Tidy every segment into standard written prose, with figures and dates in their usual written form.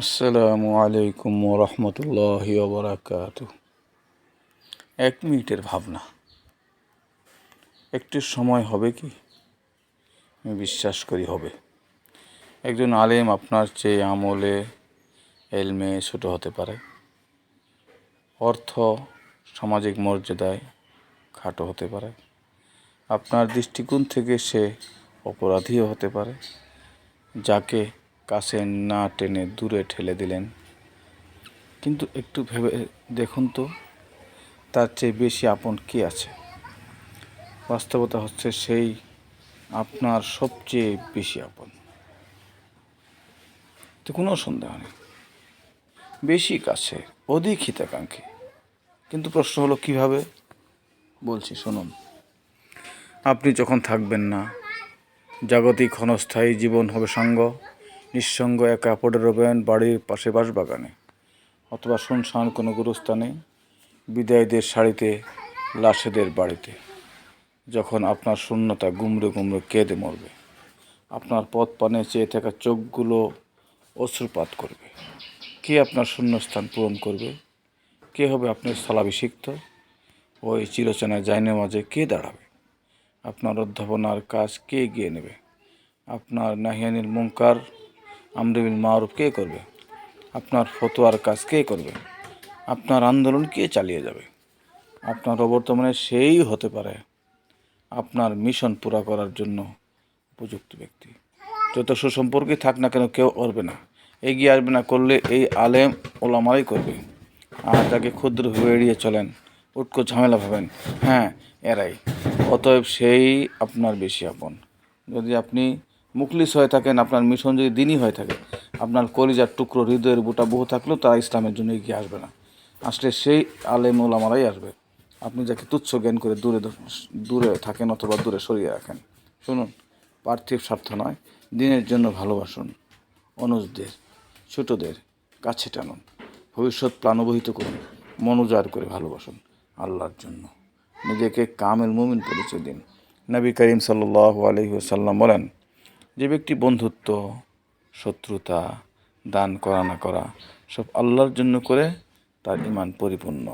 আসসালামু আলাইকুম রহমতুল্লাহি ওবরাকাতু। 1 মিনিটের ভাবনা একটু সময় হবে কি? আমি বিশ্বাস করি হবে। একজন আলেম আপনার চেয়ে আমলে এলমে ছোট হতে পারে, অর্থ সামাজিক মর্যাদায় খাটো হতে পারে, আপনার দৃষ্টিকোণ থেকে সে অপরাধীও হতে পারে। যাকে কাছে না টেনে দূরে ঠেলে দিলেন, কিন্তু একটু ভেবে দেখুন তো, তার চেয়ে বেশি আপন কে আছে? বাস্তবতা হচ্ছে সেই আপনার সবচেয়ে বেশি আপন। তো কোনো সন্দেহ নেই, বেশি কাছে, অধিক হিতাকাঙ্ক্ষী। কিন্তু প্রশ্ন হলো কিভাবে? বলছি শুনুন। আপনি যখন থাকবেন না, জাগতিক ক্ষণস্থায়ী জীবন হবে সাঙ্গ, নিঃসঙ্গ একা পড়ে রবেন বাড়ির পাশে বাঁশবাগানে, অথবা শুনশান কোনো গুরুস্থানে, বিদায়ীদের শাড়িতে, লাশেদের বাড়িতে। যখন আপনার শূন্যতা গুমড়ে গুমড়ে কেঁদে মরবে, আপনার পথ পানে চেয়ে থাকা চোখগুলো অশ্রুপাত করবে। কে আপনার শূন্যস্থান পূরণ করবে? কে হবে আপনার স্থলাভিষিক্ত? ওই চিরচেনা জায়নামাজে কে দাঁড়াবে? আপনার অধ্যাপনার কাজ কে এগিয়ে নেবে? আপনার নাহিয়ানিল মুনকার আমরি বিল মারুফ কে করবে? আপনার ফতোয়ার কাজ কে করবে? আপনার আন্দোলন কে চালিয়ে যাবে? আপনার অবর্তমানে সেই হতে পারে আপনার মিশন পুরা করার জন্য উপযুক্ত ব্যক্তি। যত সুসম্পর্কে থাক না কেন, কেউ করবে না, এগিয়ে আসবে না। করলে এই আলেম ওলামারাই করবে। আর তাকে ক্ষুদ্র হয়ে এড়িয়ে চলেন, উটকো ঝামেলা ভাবেন, হ্যাঁ এরাই। অতএব সেই আপনার বেশি আপন। যদি আপনি মুখলিস হয়ে থাকেন, আপনার মিশন যদি দিনই হয়ে থাকে, আপনার কলিজার টুকরো হৃদয়ের বুটা বহু থাকলেও তারা ইসলামের জন্য এগিয়ে আসবে না। আসলে সেই আলেম ওলামারাই আসবে। আপনি যাকে তুচ্ছ জ্ঞান করে দূরে থাকেন অথবা দূরে সরিয়ে রাখেন। শুনুন, পার্থিব স্বার্থ নয়, দিনের জন্য ভালোবাসুন। অনুজদের, ছোটদের কাছে টানুন, ভবিষ্যৎ প্রাণবহিত করুন, মনোজার করে ভালোবাসুন আল্লাহর জন্য। নিজেকে কামেল মুমিন পরিচয় দিন। নবী করিম সাল্লাল্লাহু আলাইহি ওয়াসাল্লাম বলেন, যে ব্যক্তি বন্ধুত্ব, শত্রুতা, দান করা না করা সব আল্লাহর জন্য করে, তার ঈমান পরিপূর্ণ।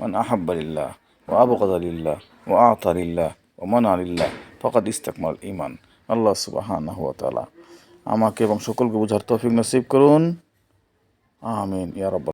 মান আহাব্বা লিল্লাহ ওয়া আবগাদা লিল্লাহ ওয়া আতা লিল্লাহ ওয়া মানা লিল্লাহ ফাকাদ ইসতাকমাল ঈমান। আল্লাহ সুবহানাহু ওয়া তাআলা আমাকে এবং সকলকে বোঝার তৌফিক নসিব করুন। আমিন ইয়া রাব্বাল